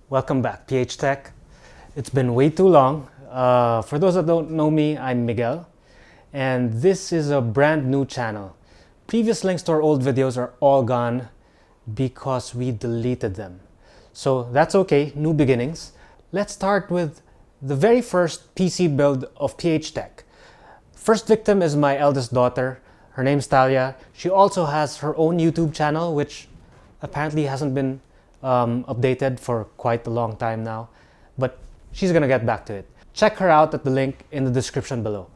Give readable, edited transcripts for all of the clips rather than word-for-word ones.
Welcome back, PH Tech. It's been way too long. For those that don't know me, I'm Miguel, and this is a brand new channel. Previous links to our old videos are all gone because we deleted them. So that's okay, new beginnings. Let's start with the very first PC build of PH Tech. First victim is my eldest daughter. Her name's Talia. She also has her own YouTube channel, which apparently hasn't been updated for quite a long time now, but she's gonna get back to it. Check her out at the link in the description below.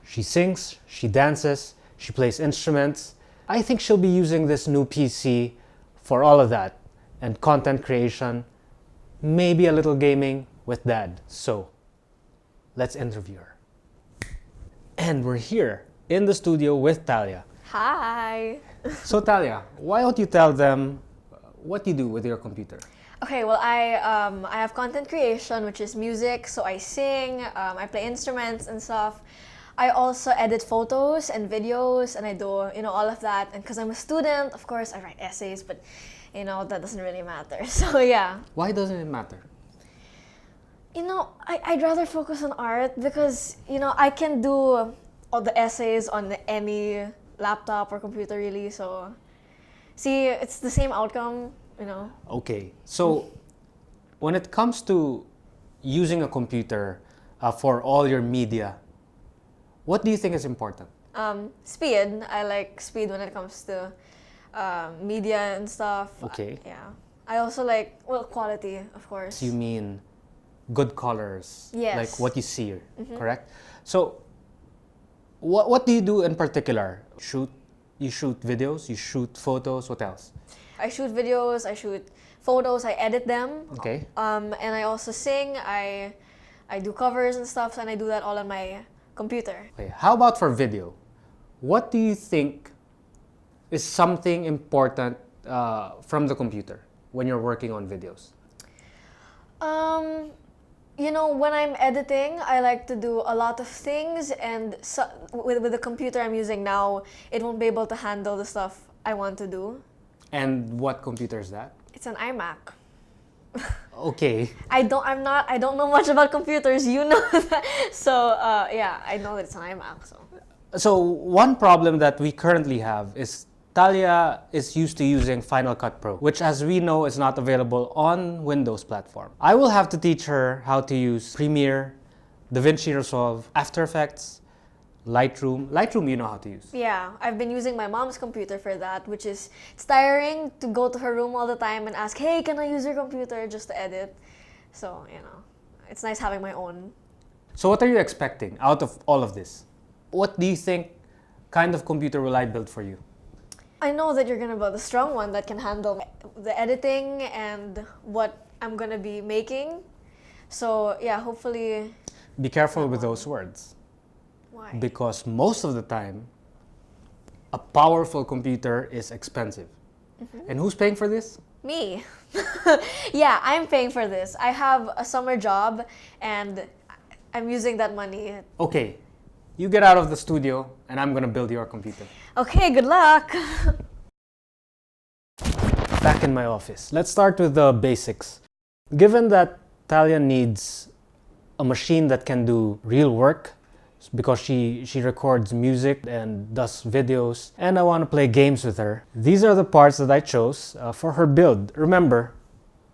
She sings, she dances, she plays instruments. I think she'll be using this new PC for all of that, and content creation, maybe a little gaming with Dad. So let's interview her. And we're here in the studio with Talia. Hi! So Talia, why don't you tell them what you do with your computer? Okay, well, I have content creation, which is music, so I sing, I play instruments and stuff. I also edit photos and videos, and I do, all of that. And because I'm a student, of course, I write essays, but, that doesn't really matter. So, yeah. Why doesn't it matter? I'd rather focus on art because, I can do all the essays on any laptop or computer, really, so... See, it's the same outcome, Okay, so when it comes to using a computer for all your media, what do you think is important? Speed. I like speed when it comes to media and stuff. Okay. Yeah. I also like, quality, of course. You mean good colors? Yes. Like what you see, correct? So what do you do in particular? You shoot videos, you shoot photos, what else? I shoot videos, I shoot photos, I edit them. Okay. And I also sing, I do covers and stuff, and I do that all on my computer. Okay. How about for video? What do you think is something important from the computer when you're working on videos? When I'm editing, I like to do a lot of things, and with the computer I'm using now, it won't be able to handle the stuff I want to do. And what computer is that? It's an iMac. Okay. I don't know much about computers, you know that. So, yeah, I know that it's an iMac, so. So one problem that we currently have is Talia is used to using Final Cut Pro, which as we know is not available on Windows platform. I will have to teach her how to use Premiere, DaVinci Resolve, After Effects, Lightroom. Lightroom you know how to use. Yeah, I've been using my mom's computer for that, which is it's tiring to go to her room all the time and ask, hey, can I use your computer just to edit? So, it's nice having my own. So what are you expecting out of all of this? What do you think kind of computer will I build for you? I know that you're gonna build a strong one that can handle the editing and what I'm gonna be making. So yeah, hopefully. Be careful with those words. Why? Because most of the time, a powerful computer is expensive. And who's paying for this? Me. Yeah, I'm paying for this. I have a summer job and I'm using that money. Okay, you get out of the studio and I'm gonna build your computer. Okay, good luck. Back in my office. Let's start with the basics. Given that Talia needs a machine that can do real work, because she records music and does videos, and I want to play games with her, these are the parts that I chose for her build. Remember,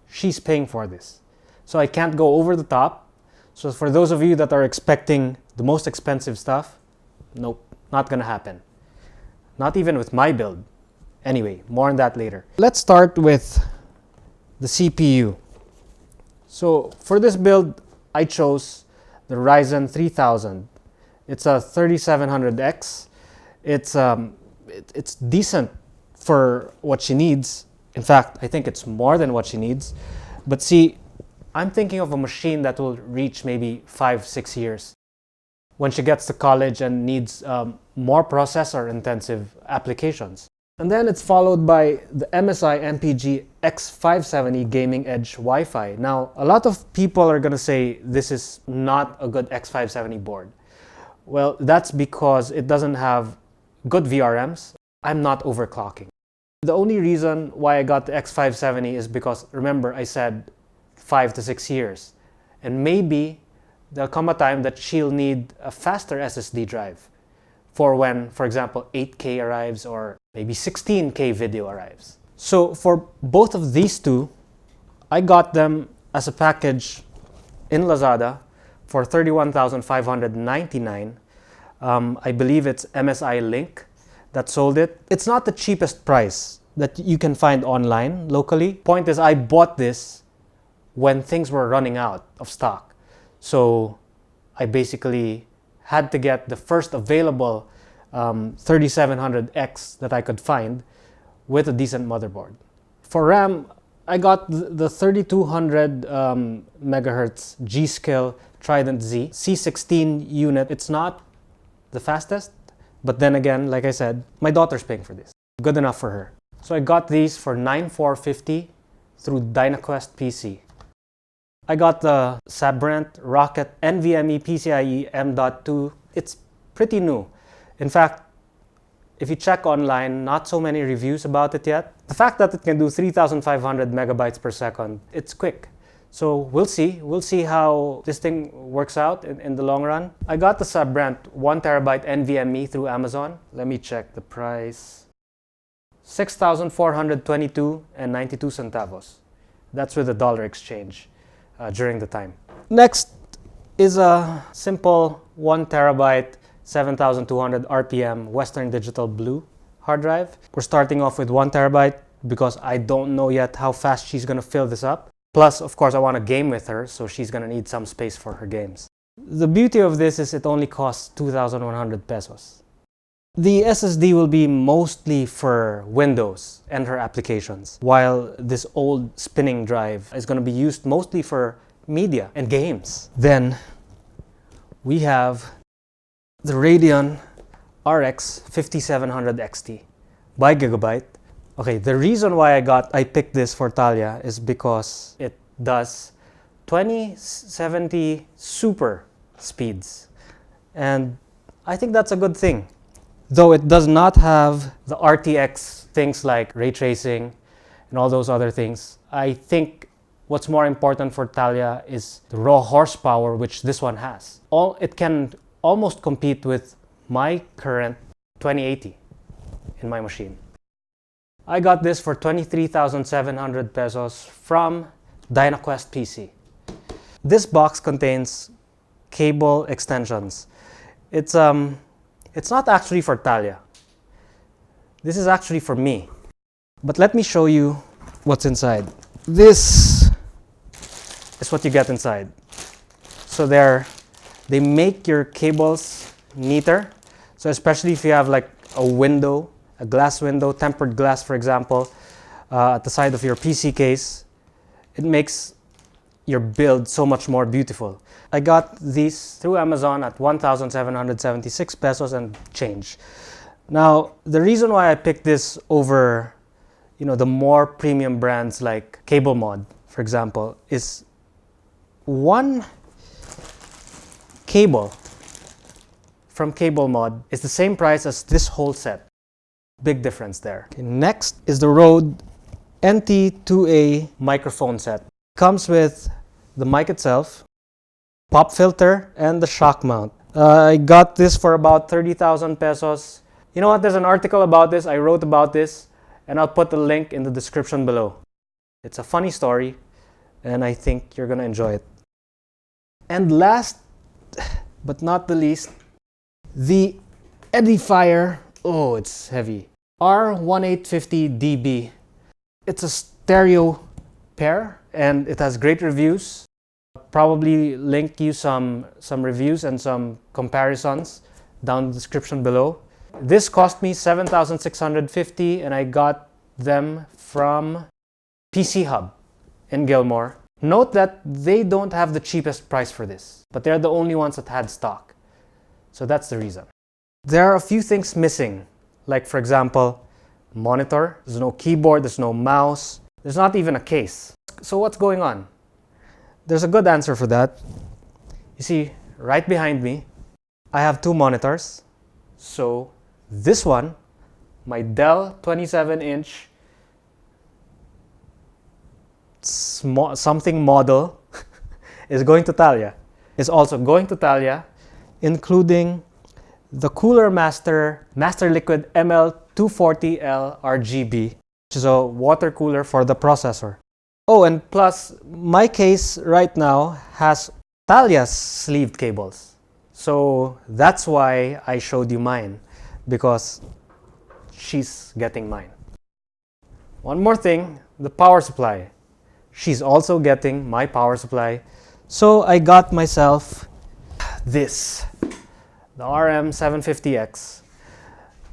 she's paying for this. So I can't go over the top. So for those of you that are expecting the most expensive stuff, nope, not gonna happen. Not even with my build. Anyway, more on that later. Let's start with the CPU. So for this build, I chose the Ryzen 3000. It's a 3700X. It's decent for what she needs. In fact, I think it's more than what she needs. But see, I'm thinking of a machine that will reach maybe 5-6 years. When she gets to college and needs more processor-intensive applications. And then it's followed by the MSI MPG X570 Gaming Edge Wi-Fi. Now, a lot of people are gonna say this is not a good X570 board. Well, that's because it doesn't have good VRMs. I'm not overclocking. The only reason why I got the X570 is because, remember, I said 5 to 6 years. And maybe there'll come a time that she'll need a faster SSD drive for when, for example, 8K arrives or maybe 16K video arrives. So for both of these two, I got them as a package in Lazada for $31,599. I believe it's MSI-Link that sold it. It's not the cheapest price that you can find online locally. Point is, I bought this when things were running out of stock. So I basically had to get the first available 3700X that I could find with a decent motherboard. For RAM, I got the 3200 megahertz G.Skill Trident Z C16 unit. It's not the fastest, but then again, like I said, my daughter's paying for this. Good enough for her. So I got these for $9,450 through DynaQuestPC. I got the Sabrent Rocket NVMe PCIe M.2. It's pretty new. In fact, if you check online, not so many reviews about it yet. The fact that it can do 3,500 megabytes per second, it's quick. So we'll see. We'll see how this thing works out in the long run. I got the Sabrent 1 terabyte NVMe through Amazon. Let me check the price. $6,422.92. That's with the dollar exchange during the time. Next is a simple 1 terabyte 7200 RPM Western Digital Blue hard drive. We're starting off with 1 terabyte because I don't know yet how fast she's gonna fill this up. Plus, of course, I want to game with her, so she's gonna need some space for her games. The beauty of this is it only costs 2,100 pesos. The SSD will be mostly for Windows and her applications, while this old spinning drive is gonna be used mostly for media and games. Then we have the Radeon RX 5700 XT by Gigabyte. Okay, the reason why I picked this for Talia is because it does 2070 super speeds. And I think that's a good thing. Though it does not have the RTX things like ray tracing and all those other things, I think what's more important for Talia is the raw horsepower which this one has. It can almost compete with my current 2080 in my machine. I got this for 23,700 pesos from DynaQuestPC. This box contains cable extensions. It's not actually for Talia. This is actually for me. But let me show you what's inside. This is what you get inside. So they make your cables neater. So especially if you have like a window, a glass window, tempered glass, for example, at the side of your PC case, it makes your build so much more beautiful. I got these through Amazon at 1,776 pesos and change. Now, the reason why I picked this over, the more premium brands like Cable Mod, for example, is one cable from Cable Mod is the same price as this whole set. Big difference there. Okay, next is the Rode NT2A microphone set. Comes with the mic itself, pop filter, and the shock mount. I got this for about 30,000 pesos. You know what? There's an article about this. I wrote about this, and I'll put the link in the description below. It's a funny story, and I think you're gonna enjoy it. And last but not the least, the Edifier. Oh, it's heavy. R1850DB. It's a stereo pair, and it has great reviews. Probably link you some reviews and some comparisons down in the description below. This cost me 7,650, and I got them from PCHub in Gilmore. Note that they don't have the cheapest price for this, but they're the only ones that had stock. So that's the reason. There are a few things missing, like for example, monitor. There's no keyboard, there's no mouse, there's not even a case. So what's going on? There's a good answer for that. You see, right behind me, I have two monitors. So this one, my Dell 27-inch something model is going to Thalia. Is also going to Thalia, including the Cooler Masterliquid ML240L RGB, which is a water cooler for the processor. Oh, and plus, my case right now has Thalia's sleeved cables. So that's why I showed you mine, because she's getting mine. One more thing, the power supply. She's also getting my power supply. So I got myself this, the RM750X.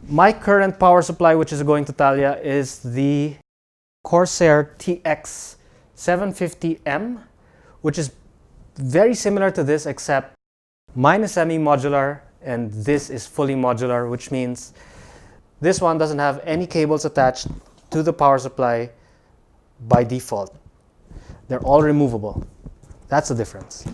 My current power supply, which is going to Thalia, is the Corsair TX750M, which is very similar to this, except mine is semi-modular and this is fully modular, which means this one doesn't have any cables attached to the power supply by default. They're all removable. That's the difference.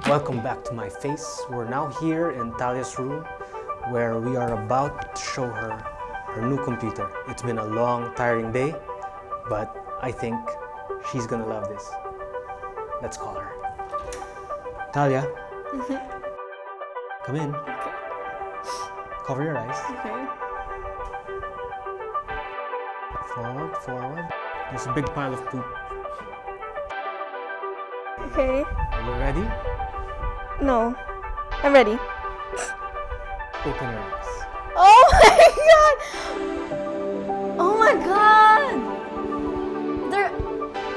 Welcome back to my face. We're now here in Thalia's room where we are about to show her her new computer. It's been a long, tiring day, but I think she's gonna love this. Let's call her. Thalia, come in. Okay. Cover your eyes. Okay. Forward, forward. There's a big pile of poop. Okay. Are you ready? No. I'm ready. Open your eyes. Oh my god! Oh my god!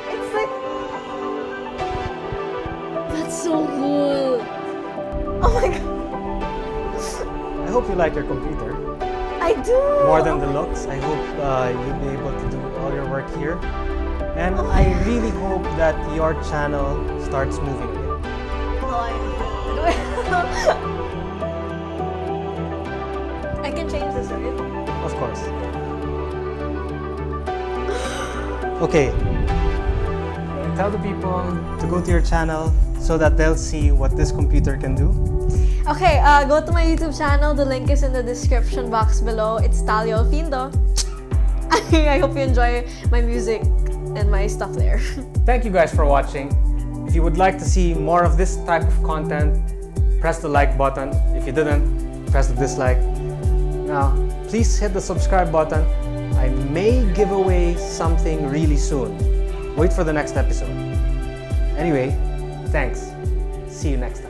It's like... That's so cool! Oh my god! I hope you like your computer. I do! More than the looks, I hope you'll be able to do all your work here. And I really hope that your channel starts moving again. I can change this, right? Of course. Okay. Tell the people to go to your channel so that they'll see what this computer can do. Okay, go to my YouTube channel. The link is in the description box below. It's Thalia Alfindo. I hope you enjoy my music and my stuff there. Thank you guys for watching. If you would like to see more of this type of content, press the like button. If you didn't, press the dislike. Now, please hit the subscribe button. I may give away something really soon. Wait for the next episode. Anyway, thanks. See you next time.